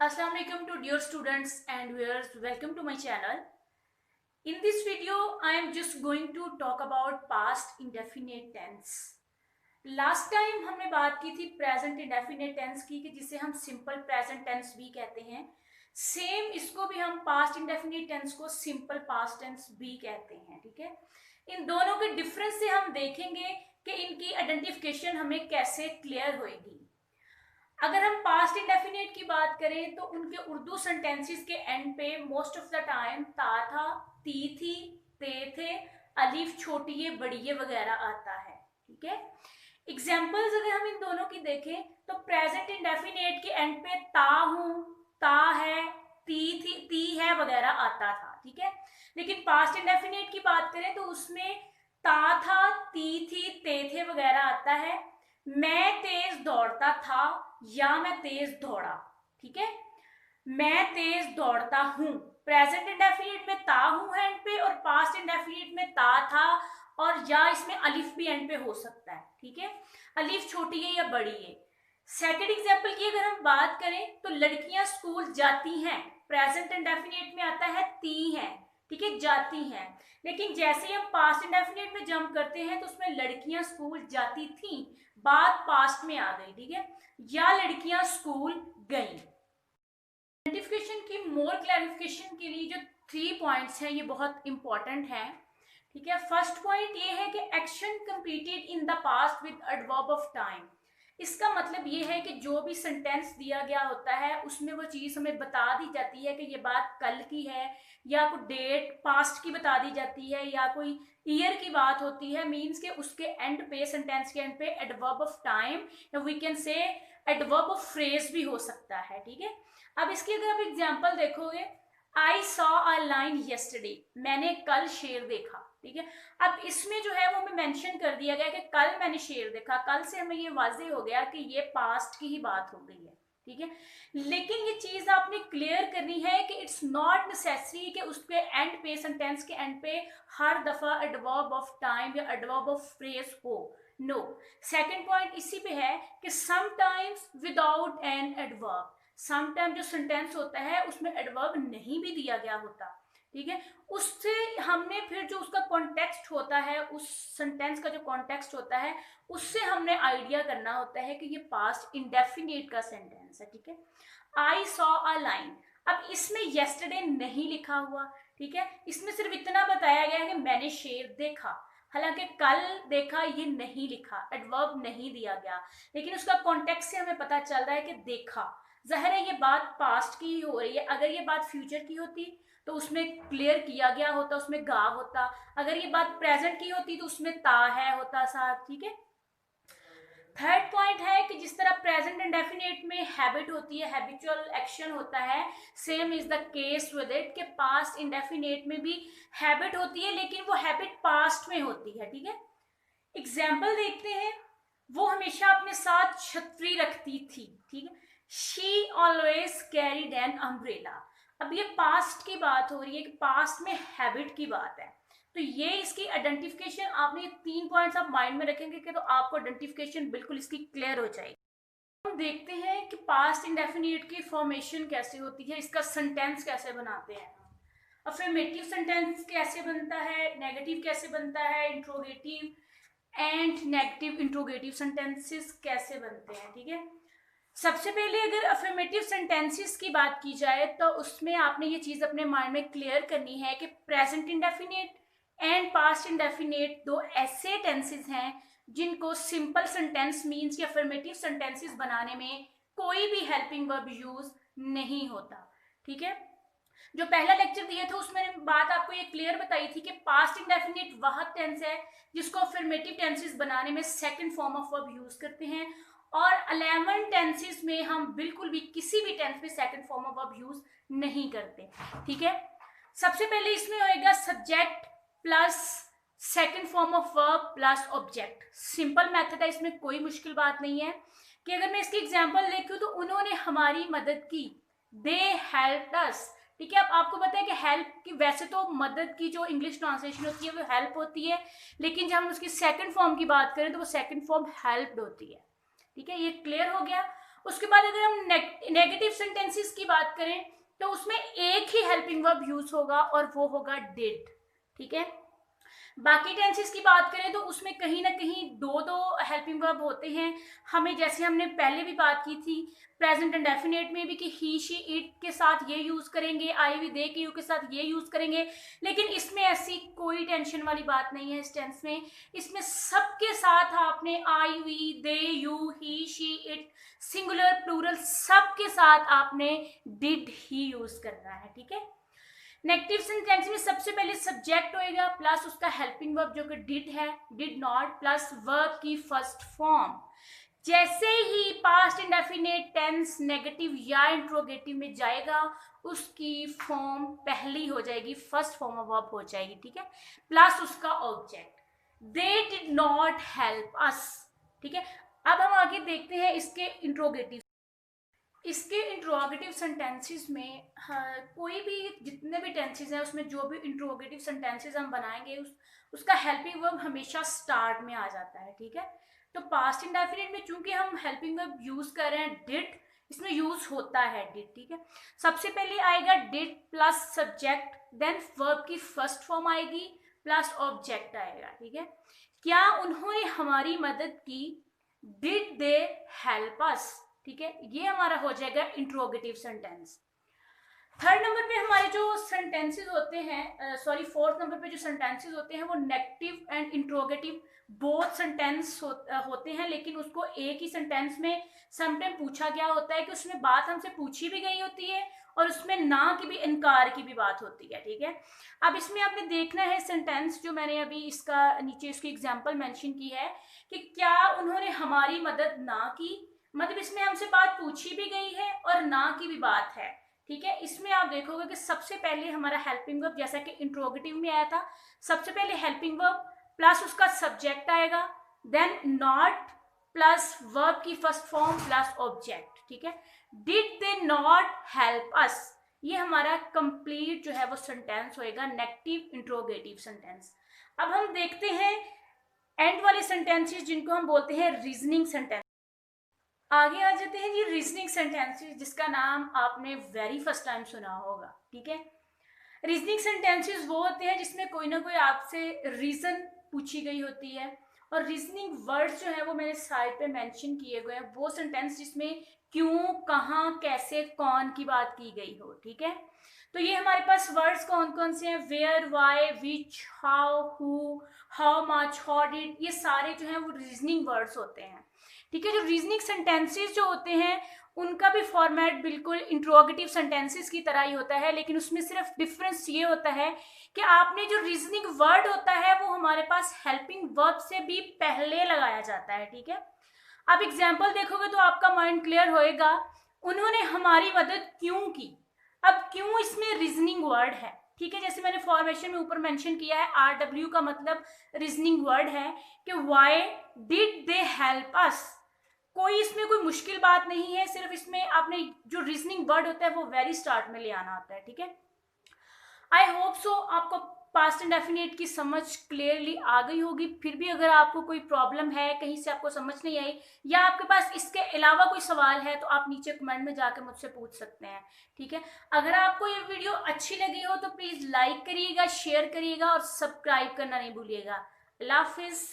Assalamu alaikum to dear students and viewers. Welcome to my channel. In this video, I am just going to talk about past indefinite tense. Last time हमने बात की थी present indefinite tense की, कि जिसे हम simple present tense भी कहते हैं। सेम इसको भी हम पास्ट इंडेफिनेट टेंस को सिंपल पास्ट टेंस भी कहते हैं। ठीक है, इन दोनों के डिफरेंस से हम देखेंगे कि इनकी आइडेंटिफिकेशन हमें कैसे क्लियर होएगी। अगर हम पास्ट इंडेफिनेट की बात करें तो उनके उर्दू सेंटेंसेस के एंड पे मोस्ट ऑफ द टाइम ता था, ती थी, ते थे, अलीफ छोटी ये बड़ी ये वगैरह आता है। ठीक है, एग्जाम्पल्स अगर हम इन दोनों की देखें तो प्रेजेंट इंडेफिनेट के एंड पे ता हूं, ता है, ती थी, ती है वगैरह आता था। ठीक है, लेकिन पास्ट इंडेफिनेट की बात करें तो उसमें ता था, ती थी, ते थे वगैरह आता है। मैं तेज दौड़ता था या मैं तेज दौड़ा। ठीक है, मैं तेज दौड़ता हूं, प्रेजेंट इंडेफिनिट में ता हूं है एंड पे, और पास्ट इंडेफिनिट में ता था और या इसमें अलिफ भी एंड पे हो सकता है। ठीक है, अलिफ छोटी है या बड़ी है। सेकंड एग्जांपल की अगर हम बात करें तो लड़कियां स्कूल जाती हैं, प्रेजेंट इंडेफिनिट में आता है ती हैं। ठीक है, जाती हैं, लेकिन जैसे ही हम पास्ट इंडेफिनिट में जंप करते हैं तो उसमें लड़कियां स्कूल जाती थी, बात पास्ट में आ गई। ठीक है, या लड़कियां स्कूल गई। आइडेंटिफिकेशन की मोर क्लैरिफिकेशन के लिए जो 3 पॉइंट्स हैं ये बहुत इंपॉर्टेंट हैं। ठीक है, फर्स्ट पॉइंट ये है कि action completed in the past with adverb of time. इसका मतलब ये है कि जो भी सेंटेंस दिया गया होता है उसमें वो चीज़ हमें बता दी जाती है कि ये बात कल की है, या कोई डेट पास्ट की बता दी जाती है, या कोई ईयर की बात होती है। मीन्स के उसके एंड पे, सेंटेंस के एंड पे एडवर्ब ऑफ टाइम या we can say adverb of phrase भी हो सकता है। ठीक है, अब इसकी अगर आप एग्जाम्पल देखोगे, I saw a line yesterday, मैंने कल शेर देखा। ठीक है, अब इसमें जो है वो हमें मेंशन कर दिया गया कि कल मैंने शेर देखा। कल से हमें ये वाज़ेह हो गया कि ये पास्ट की ही बात हो गई है। ठीक है, लेकिन ये चीज आपने क्लियर करनी है कि इट्स नॉट नेसेसरी कि उसके एंड पे, सेंटेंस के एंड पे हर दफा एडवर्ब ऑफ टाइम या एडवर्ब ऑफ फ्रेज हो। नो, सेकंड पॉइंट इसी पे है कि sometimes without an adverb, sometime जो सेंटेंस होता है उसमें एडवर्ब नहीं भी दिया गया होता। ठीक है, उससे हमने फिर जो उसका कॉन्टेक्स्ट होता है, उस सेंटेंस का जो कॉन्टेक्स्ट होता है उससे हमने आइडिया करना होता है कि ये पास्ट इंडेफिनिट का सेंटेंस है। ठीक है, आई सॉ अ लाइन, अब इसमें येस्टरडे नहीं लिखा हुआ। ठीक है, इसमें सिर्फ इतना बताया गया है कि मैंने शेर देखा, हालांकि कल देखा ये नहीं लिखा, एडवर्ब नहीं दिया गया, लेकिन उसका कॉन्टेक्स्ट से हमें पता चल रहा है कि देखा। जाहिर है ये बात पास्ट की ही हो रही है। अगर ये बात फ्यूचर की होती तो उसमें क्लियर किया गया होता, उसमें गा होता। अगर ये बात प्रेजेंट की होती तो उसमें ता है होता साथ। ठीक है, थर्ड पॉइंट है कि जिस तरह प्रेजेंट इंडेफिनिट में हैबिट होती है, हैबिचुअल एक्शन होता है, same is the case with it कि पास्ट इंडेफिनिट में भी हैबिट होती है, लेकिन वो हैबिट पास्ट में होती है। ठीक है, एग्जाम्पल देखते हैं। वो हमेशा अपने साथ छतरी रखती थी। ठीक है, she always carried an umbrella. अब ये पास्ट की बात हो रही है कि पास्ट में हैबिट की बात है, तो ये इसकी आइडेंटिफिकेशन, आपने 3 पॉइंट्स आप माइंड में रखेंगे कि तो आपको आइडेंटिफिकेशन बिल्कुल इसकी क्लियर हो जाएगी। हम देखते हैं कि पास्ट इंडेफिनिट की फॉर्मेशन कैसे होती है, इसका सेंटेंस कैसे बनाते हैं। अफर्मेटिव सेंटेंस कैसे बनता है, नेगेटिव कैसे बनता है, interrogative and negative interrogative sentences कैसे बनते हैं। ठीक है, सबसे पहले अगर अफर्मेटिव सेंटेंसेस की बात की जाए तो उसमें आपने ये चीज अपने माइंड में क्लियर करनी है कि present indefinite and past indefinite दो ऐसे टेंसेस हैं जिनको सिंपल सेंटेंस मीन्स कि अफर्मेटिव सेंटेंसेस बनाने में कोई भी हेल्पिंग वर्ब यूज नहीं होता। ठीक है, जो पहला लेक्चर दिया था उसमें बात आपको ये क्लियर बताई थी कि पास्ट इंडेफिनिट वह टेंस है जिसको अफर्मेटिव टेंसेस बनाने में second form of verb use करते हैं, और 11 टेंसेस में हम बिल्कुल भी किसी भी टेंस में second form of verb use नहीं करते। ठीक है, सबसे पहले इसमें होएगा subject plus second form of verb plus object. Simple method है, इसमें कोई मुश्किल बात नहीं है। कि अगर मैं इसकी एग्जांपल देखूं तो उन्होंने हमारी मदद की, दे हेल्प्ड अस। ठीक है, अब आपको पता है कि हेल्प की वैसे तो मदद की जो इंग्लिश ट्रांसलेशन होती है वो हेल्प होती है, लेकिन जब हम उसकी सेकंड फॉर्म की बात करें तो वो सेकंड फॉर्म हेल्प्ड होती है। ठीक है, ये क्लियर हो गया। उसके बाद अगर हम नेगेटिव सेंटेंसेस की बात करें तो उसमें एक ही हेल्पिंग वर्ब यूज होगा और वो होगा डिड, ठीक है। बाकी टेंसेस की बात करें तो उसमें कहीं ना कहीं दो दो हेल्पिंग वर्ब होते हैं हमें, जैसे हमने पहले भी बात की थी प्रेजेंट इंडेफिनिट में भी कि ही शी इट के साथ ये यूज करेंगे, आई वी दे के यू के साथ ये यूज करेंगे, लेकिन इसमें ऐसी कोई टेंशन वाली बात नहीं है इस टेंस में। इसमें सबके साथ आपने I we they you he she it singular plural सबके साथ आपने डिड ही यूज करना है, ठीक है। नेगेटिव सेंटेंस में सबसे पहले सब्जेक्ट होएगा प्लस उसका हेल्पिंग वर्ब जो कि डिड है, डिड नॉट प्लस वर्ब की फर्स्ट फॉर्म। जैसे ही पास्ट इंडेफिनिट टेंस नेगेटिव या इंट्रोगेटिव में जाएगा उसकी फॉर्म पहली हो जाएगी, फर्स्ट फॉर्म ऑफ वर्ब हो जाएगी, ठीक है, प्लस उसका object. They did not help us, ठीक है। अब हम आगे देखते हैं इसके इंट्रोगेटिव। इसके इंट्रोगेटिव सेंटेंसेस में कोई भी जितने भी टेंसेस हैं उसमें जो भी इंट्रोगेटिव सेंटेंसेस हम बनाएंगे उसका हेल्पिंग वर्ब हमेशा स्टार्ट में आ जाता है, ठीक है। तो पास्ट इंडेफिनिट में चूंकि हम हेल्पिंग वर्ब यूज कर रहे हैं डिड, इसमें यूज होता है डिड, ठीक है। सबसे पहले आएगा did plus subject, then verb की फर्स्ट फॉर्म आएगी प्लस ऑब्जेक्ट आएगा, ठीक है। क्या उन्होंने हमारी मदद की, डिड दे हेल्प अस, ठीक है, ये हमारा हो जाएगा इंट्रोगेटिव सेंटेंस। थर्ड नंबर पे हमारे जो सेंटेंसेस होते हैं, सॉरी फोर्थ नंबर पे जो सेंटेंसेस होते हैं वो negative and interrogative both sentence होते हैं, लेकिन उसको एक ही सेंटेंस में समटाइम पूछा गया होता है कि उसमें बात हमसे पूछी भी गई होती है और उसमें ना की भी, इनकार की भी बात होती है, ठीक है। अब इसमें आपने देखना है सेंटेंस जो मैंने अभी इसका नीचे इसकी एग्जाम्पल मेंशन की है कि क्या उन्होंने हमारी मदद ना की, मतलब इसमें हमसे बात पूछी भी गई है और ना की भी बात है, ठीक है। इसमें आप देखोगे कि सबसे पहले हमारा हेल्पिंग वर्ब जैसा कि इंट्रोगेटिव में आया था, सबसे पहले हेल्पिंग वर्ब प्लस उसका सब्जेक्ट आएगा, देन नॉट प्लस वर्ब की फर्स्ट फॉर्म प्लस ऑब्जेक्ट, ठीक है। Did they not help us, ये हमारा कंप्लीट जो है वो सेंटेंस होएगा नेगेटिव इंट्रोगेटिव सेंटेंस। अब हम देखते हैं एंड वाले सेंटेंसेस जिनको हम बोलते हैं रीजनिंग सेंटेंस। आगे आ जाते हैं जी रीजनिंग सेंटेंसेस, जिसका नाम आपने वेरी फर्स्ट टाइम सुना होगा, ठीक है। रीजनिंग सेंटेंसेस वो होते हैं जिसमें कोई ना कोई आपसे रीजन पूछी गई होती है और रीजनिंग वर्ड्स जो है वो मैंने साइड पे मेंशन किए हुए हैं, वो सेंटेंस जिसमें क्यों, कहाँ, कैसे, कौन की बात की गई हो, ठीक है। तो ये हमारे पास वर्ड्स कौन कौन से हैं, where, why, which, how, who, how much, how did, ये सारे जो हैं वो रीजनिंग वर्ड्स होते हैं, ठीक है। जो रीजनिंग सेंटेंसेस जो होते हैं उनका भी फॉर्मेट बिल्कुल इंट्रोगेटिव सेंटेंसेस की तरह ही होता है, लेकिन उसमें सिर्फ डिफरेंस ये होता है कि आपने जो रीजनिंग वर्ड होता है वो हमारे पास हेल्पिंग वर्ब से भी पहले लगाया जाता है, ठीक है। अब एग्जाम्पल देखोगे तो आपका माइंड क्लियर होएगा, उन्होंने हमारी मदद क्यों की। अब क्यों इसमें रीजनिंग वर्ड है, ठीक है। जैसे मैंने फॉर्मेशन में ऊपर मेंशन किया है RW का मतलब रीजनिंग वर्ड है कि why did they help us, कोई इसमें कोई मुश्किल बात नहीं है, सिर्फ इसमें आपने जो रीजनिंग वर्ड होता है वो वेरी स्टार्ट में ले आना होता है, ठीक है। आई होप सो आपको पास्ट इंडेफिनिट की समझ क्लियरली आ गई होगी। फिर भी अगर आपको कोई प्रॉब्लम है, कहीं से आपको समझ नहीं आई या आपके पास इसके अलावा कोई सवाल है तो आप नीचे कमेंट में जाकर मुझसे पूछ सकते हैं, ठीक है। अगर आपको ये वीडियो अच्छी लगी हो तो प्लीज लाइक करिएगा, शेयर करिएगा और सब्सक्राइब करना नहीं भूलिएगा। अल्लाह हाफिज।